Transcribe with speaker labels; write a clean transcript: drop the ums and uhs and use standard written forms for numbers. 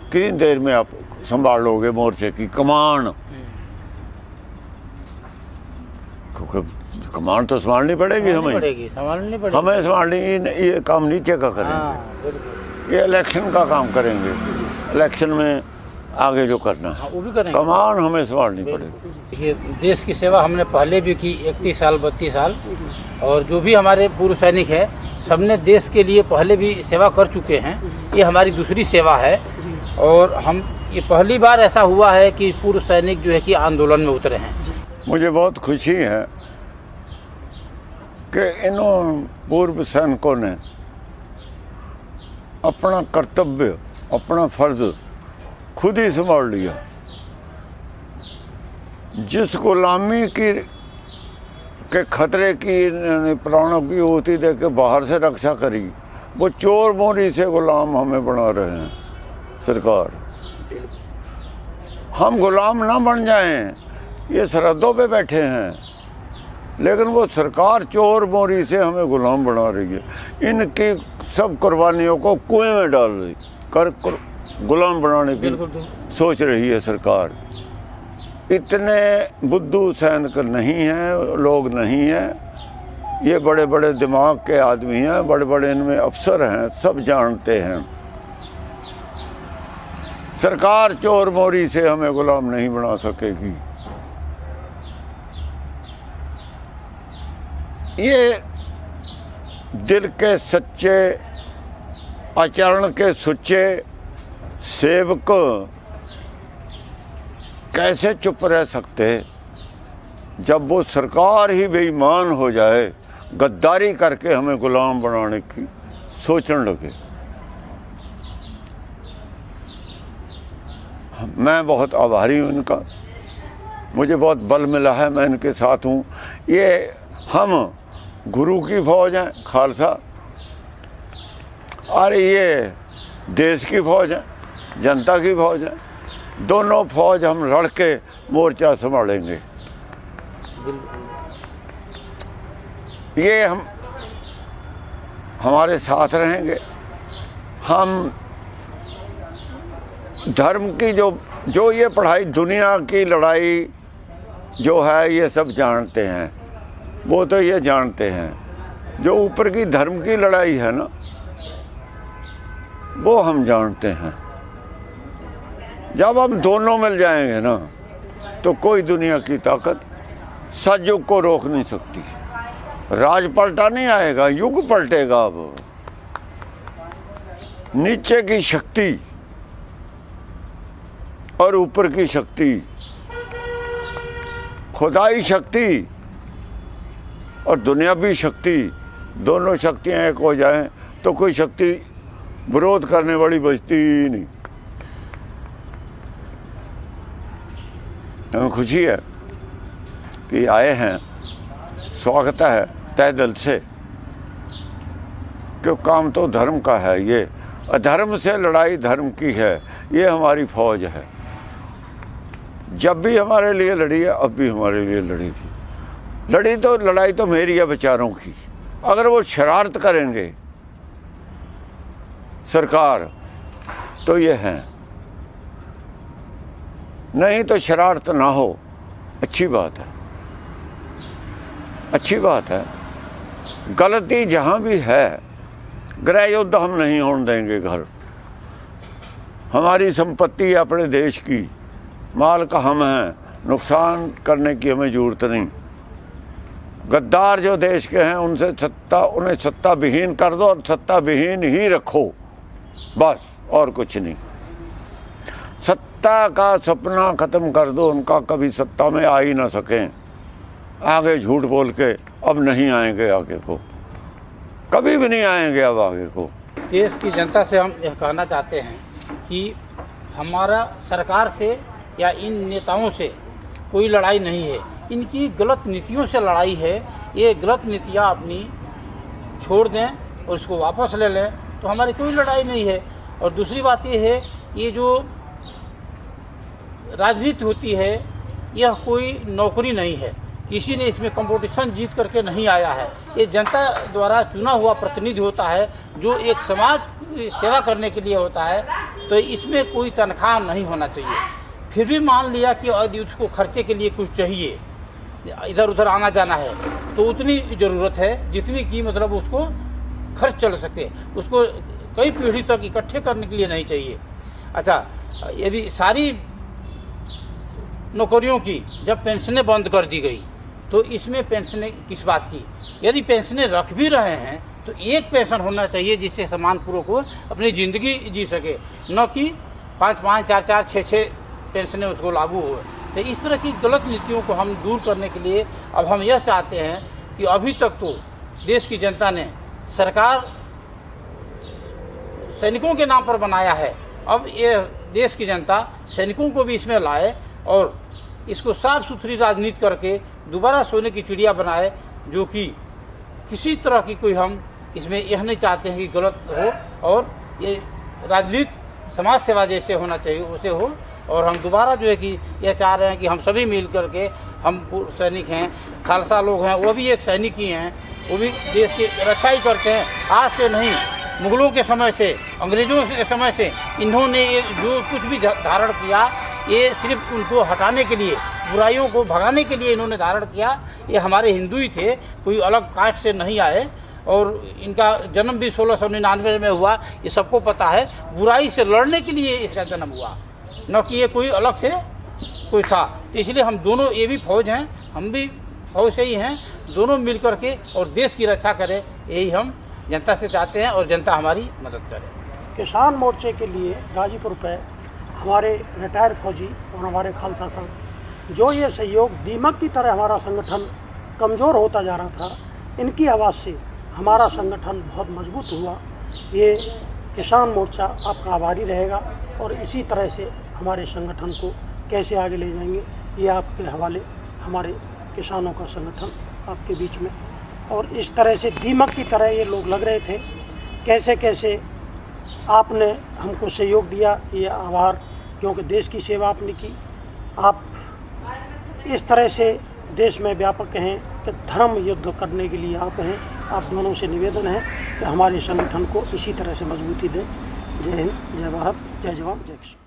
Speaker 1: कितनी देर में आप संभाल लोगे मोर्चे की कमान? कमान तो संभालनी पड़ेगी हमें,
Speaker 2: संभालनी पड़ेगी,
Speaker 1: हमें संभालनी। ये काम नीचे का करेंगे, ये इलेक्शन का काम करेंगे, इलेक्शन में आगे जो करना है
Speaker 2: वो भी करेंगे।
Speaker 1: कमान हमें संभालनी पड़ेगी।
Speaker 2: देखिए, देश की सेवा हमने पहले भी की 31 साल 32 साल, और जो भी हमारे पूर्व सैनिक है सबने देश के लिए पहले भी सेवा कर चुके हैं। ये हमारी दूसरी सेवा है, और हम ये पहली बार ऐसा हुआ है कि पूर्व सैनिक जो है कि आंदोलन में उतरे हैं।
Speaker 1: मुझे बहुत खुशी है कि इन पूर्व सैनिकों ने अपना कर्तव्य, अपना फर्ज खुद ही संभाल लिया। जिस गुलामी के खतरे की प्राणों की होती दे के बाहर से रक्षा करी, वो चोर मोरी से गुलाम हमें बना रहे हैं सरकार। हम गुलाम ना बन जाएं, ये सरहदों पे बैठे हैं, लेकिन वो सरकार चोर मोरी से हमें गुलाम बना रही है। इनकी सब कुर्बानियों को कुएं में डाल रही कर गुलाम बनाने की सोच रही है सरकार। इतने बुद्धू सैनिक नहीं हैं, लोग नहीं हैं, ये बड़े बड़े दिमाग के आदमी हैं, बड़े बड़े इनमें अफसर हैं, सब जानते हैं। सरकार चोर मोरी से हमें गुलाम नहीं बना सकेगी। ये दिल के सच्चे, आचरण के सुच्चे सेवक कैसे चुप रह सकते जब वो सरकार ही बेईमान हो जाए, गद्दारी करके हमें गुलाम बनाने की सोचने लगे। मैं बहुत आभारी हूँ इनका, मुझे बहुत बल मिला है, मैं इनके साथ हूँ। ये हम गुरु की फौज हैं, खालसा, और ये देश की फौज है, जनता की फौज है। दोनों फौज हम लड़ के मोर्चा संभालेंगे। ये हम हमारे साथ रहेंगे। हम धर्म की जो ये पढ़ाई, दुनिया की लड़ाई जो है, ये सब जानते हैं, वो तो ये जानते हैं। जो ऊपर की धर्म की लड़ाई है ना, वो हम जानते हैं। जब हम दोनों मिल जाएंगे ना, तो कोई दुनिया की ताकत सतयुग को रोक नहीं सकती। राज पलटा नहीं आएगा, युग पलटेगा। अब नीचे की शक्ति और ऊपर की शक्ति, खुदाई शक्ति और दुनियावी शक्ति, दोनों शक्तियां एक हो जाएं तो कोई शक्ति विरोध करने वाली बचती ही नहीं। हमें खुशी है कि आए हैं, स्वागत है तहे दिल से, क्यों काम तो धर्म का है। ये अधर्म से लड़ाई धर्म की है, ये हमारी फौज है। जब भी हमारे लिए लड़ी है, अब भी हमारे लिए लड़ी थी। लड़ाई तो मेरी है बेचारों की। अगर वो शरारत करेंगे सरकार तो ये हैं, नहीं तो शरारत ना हो, अच्छी बात है, अच्छी बात है। गलती जहाँ भी है, गृह युद्ध हम नहीं होने देंगे। घर हमारी संपत्ति है, अपने देश की, माल का हम हैं, नुकसान करने की हमें जरूरत नहीं। गद्दार जो देश के हैं उन्हें सत्ता विहीन कर दो, और सत्ता विहीन ही रखो, बस, और कुछ नहीं। सत्ता का सपना खत्म कर दो उनका, कभी सत्ता में आ ही ना सकें। आगे झूठ बोल के अब नहीं आएंगे, आगे को कभी भी नहीं आएंगे अब आगे को।
Speaker 2: देश की जनता से हम यह कहना चाहते हैं कि हमारा सरकार से या इन नेताओं से कोई लड़ाई नहीं है, इनकी गलत नीतियों से लड़ाई है। ये गलत नीतियाँ अपनी छोड़ दें और इसको वापस ले लें तो हमारी कोई लड़ाई नहीं है। और दूसरी बात ये है, ये जो राजनीति होती है यह कोई नौकरी नहीं है, किसी ने इसमें कंपटीशन जीत करके नहीं आया है। ये जनता द्वारा चुना हुआ प्रतिनिधि होता है जो एक समाज की सेवा करने के लिए होता है, तो इसमें कोई तनख्वाह नहीं होना चाहिए। फिर भी मान लिया कि यदि उसको खर्चे के लिए कुछ चाहिए, इधर उधर आना जाना है, तो उतनी ज़रूरत है जितनी की मतलब उसको खर्च चल सके, उसको कई पीढ़ी तक इकट्ठे करने के लिए नहीं चाहिए। अच्छा, यदि सारी नौकरियों की जब पेंशनें बंद कर दी गई, तो इसमें पेंशनें किस बात की? यदि पेंशनें रख भी रहे हैं तो एक पेंशन होना चाहिए जिससे सम्मानपूर्वक वो अपनी ज़िंदगी जी सके, न कि 5-5, 4-4, 6-6 पेंशनें उसको लागू हो। तो इस तरह की गलत नीतियों को हम दूर करने के लिए अब हम यह चाहते हैं कि अभी तक तो देश की जनता ने सरकार सैनिकों के नाम पर बनाया है, अब ये देश की जनता सैनिकों को भी इसमें लाए और इसको साफ सुथरी राजनीति करके दोबारा सोने की चिड़िया बनाए, जो कि किसी तरह की कोई हम इसमें यह नहीं चाहते हैं कि गलत हो, और ये राजनीति समाज सेवा जैसे होना चाहिए उसे हो। और हम दोबारा जो है कि यह चाह रहे हैं कि हम सभी मिल करके, हम सैनिक हैं, खालसा लोग हैं, वो भी एक सैनिक ही हैं, वो भी देश की रक्षा ही करते हैं। आज से नहीं, मुगलों के समय से, अंग्रेजों के समय से इन्होंने ये जो कुछ भी धारण किया, ये सिर्फ उनको हटाने के लिए, बुराइयों को भगाने के लिए इन्होंने धारण किया। ये हमारे हिंदू ही थे, कोई अलग कास्ट से नहीं आए, और इनका जन्म भी 1699 में हुआ, ये सबको पता है। बुराई से लड़ने के लिए इसका जन्म हुआ, न कि ये कोई अलग से कोई था। तो इसलिए हम दोनों, ये भी फौज हैं, हम भी फौज से ही हैं, दोनों मिल करके और देश की रक्षा करें, यही हम जनता से चाहते हैं और जनता हमारी मदद करे।
Speaker 3: किसान मोर्चे के लिए गाजीपुर पे हमारे रिटायर फौजी और हमारे खालसा साहब, जो ये सहयोग दीमक की तरह हमारा संगठन कमज़ोर होता जा रहा था, इनकी आवाज़ से हमारा संगठन बहुत मजबूत हुआ। ये किसान मोर्चा आपका आभारी रहेगा, और इसी तरह से हमारे संगठन को कैसे आगे ले जाएंगे, ये आपके हवाले, हमारे किसानों का संगठन आपके बीच में। और इस तरह से दीमक की तरह ये लोग लग रहे थे, कैसे कैसे आपने हमको सहयोग दिया, ये आभार, क्योंकि देश की सेवा आपने की। आप इस तरह से देश में व्यापक हैं कि धर्म युद्ध करने के लिए आप हैं। आप दोनों से निवेदन है कि हमारे संगठन को इसी तरह से मजबूती दें। जय हिंद, जय भारत, जय जवान, जय किसान।